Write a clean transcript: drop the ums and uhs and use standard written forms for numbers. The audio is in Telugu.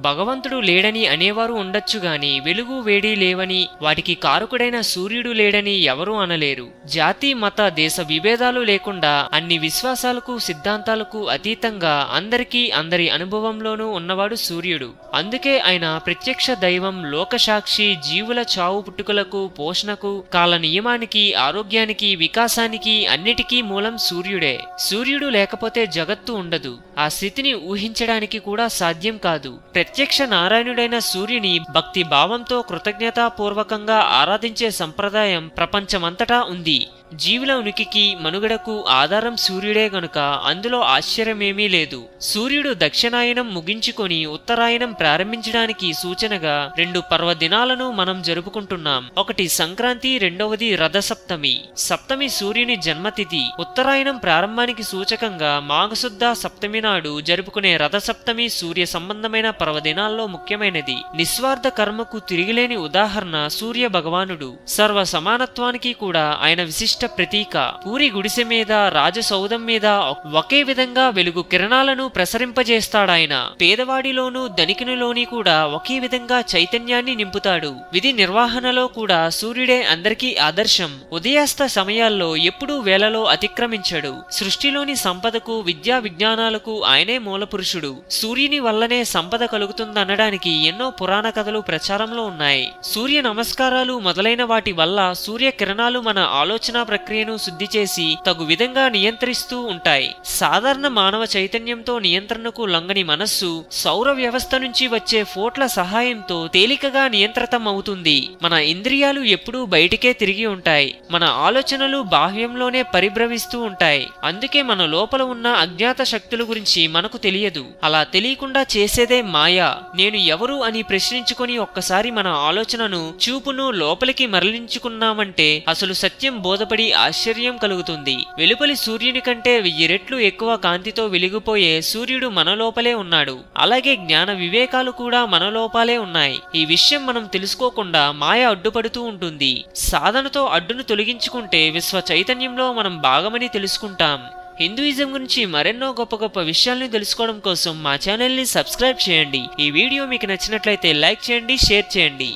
భగవంతుడు లేడని అనేవారు ఉండొచ్చు గాని వెలుగు వేడి లేవని, వాటికి కారకుడైన సూర్యుడు లేడని ఎవరూ అనలేరు. జాతి మత దేశ విభేదాలు లేకుండా అన్ని విశ్వాసాలకు సిద్ధాంతాలకు అతీతంగా అందరికీ అందరి అనుభవంలోనూ ఉన్నవాడు సూర్యుడు. అందుకే ఆయన ప్రత్యక్ష దైవం, లోకసాక్షి, జీవుల చావు పుట్టుకలకు, పోషణకు, కాల నియమానికి, ఆరోగ్యానికి, వికాసానికి అన్నిటికీ మూలం సూర్యుడే. సూర్యుడు లేకపోతే జగత్తు ఉండదు. ఆ స్థితిని ఊహించడానికి కూడా సాధ్యం కాదు. ప్రత్యక్ష నారాయణుడైన సూర్యుని భక్తి భావంతో కృతజ్ఞతాపూర్వకంగా ఆరాధించే సంప్రదాయం ప్రపంచమంతటా ఉంది. జీవుల ఉనికికి, మనుగడకు ఆధారం సూర్యుడే గనుక అందులో ఆశ్చర్యమేమీ లేదు. సూర్యుడు దక్షిణాయనం ముగించుకొని ఉత్తరాయణం ప్రారంభించడానికి సూచనగా 2 పర్వదినాలను మనం జరుపుకుంటున్నాం. ఒకటి సంక్రాంతి, రెండవది రథసప్తమి. సప్తమి సూర్యుని జన్మతిథి. ఉత్తరాయణం ప్రారంభానికి సూచకంగా మాఘశుద్ధ సప్తమి నాడు జరుపుకునే రథసప్తమి సూర్య సంబంధమైన పర్వదినాల్లో ముఖ్యమైనది. నిస్వార్థ కర్మకు తిరిగిలేని ఉదాహరణ సూర్య భగవానుడు. సర్వ సమానత్వానికి కూడా ఆయన విశిష్ట ప్రతీక. పూరి గుడిసె మీద, రాజసౌధం మీద ఒకే విధంగా వెలుగు కిరణాలను ప్రసరింపజేస్తాడాయన. పేదవాడిలోనూ ధనికునిలోని కూడా ఒకే విధంగా చైతన్యాన్ని నింపుతాడు. విధి నిర్వహణలో కూడా సూర్యుడే అందరికీ ఆదర్శం. ఉదయాస్త సమయాల్లో ఎప్పుడూ వేళలో అతిక్రమించడు. సృష్టిలోని సంపదకు, విద్యా విజ్ఞానాలకు ఆయనే మూలపురుషుడు. సూర్యుని వల్లనే సంపద కలుగుతుందనడానికి ఎన్నో పురాణ కథలు ప్రచారంలో ఉన్నాయి. సూర్య నమస్కారాలు మొదలైన వాటి వల్ల సూర్య కిరణాలు మన ఆలోచన ప్రక్రియను శుద్ధి చేసి తగు విధంగా నియంత్రిస్తూ ఉంటాయి. సాధారణ మానవ చైతన్యంతో నియంత్రణకు లొంగని మనస్సు సౌర వ్యవస్థ నుంచి వచ్చే ఫోట్ల సహాయంతో తేలికగా నియంత్రితమవుతుంది. మన ఇంద్రియాలు ఎప్పుడూ బయటికే తిరిగి ఉంటాయి. మన ఆలోచనలు బాహ్యంలోనే పరిభ్రమిస్తూ ఉంటాయి. అందుకే మన లోపల ఉన్న అజ్ఞాత శక్తుల గురించి మనకు తెలియదు. అలా తెలియకుండా చేసేదే మాయా. నేను ఎవరు అని ప్రశ్నించుకొని ఒక్కసారి మన ఆలోచనను, చూపును లోపలికి మరలించుకున్నామంటే అసలు సత్యం బోధపడి ఆశ్చర్యం కలుగుతుంది. వెలుపలి సూర్యుని కంటే 1000 రెట్లు ఎక్కువ కాంతితో వెలిగిపోయే సూర్యుడు మన లోపలే ఉన్నాడు. అలాగే జ్ఞాన వివేకాలు కూడా మన లోపాలే ఉన్నాయి. ఈ విషయం మనం తెలుసుకోకుండా మాయ అడ్డుపడుతూ ఉంటుంది. సాధనతో అడ్డును తొలగించుకుంటే విశ్వ చైతన్యంలో మనం భాగమని తెలుసుకుంటాం. హిందూయిజం గురించి మరెన్నో గొప్ప గొప్ప విషయాలను తెలుసుకోవడం కోసం మా ఛానల్ని సబ్స్క్రైబ్ చేయండి. ఈ వీడియో మీకు నచ్చినట్లయితే లైక్ చేయండి, షేర్ చేయండి.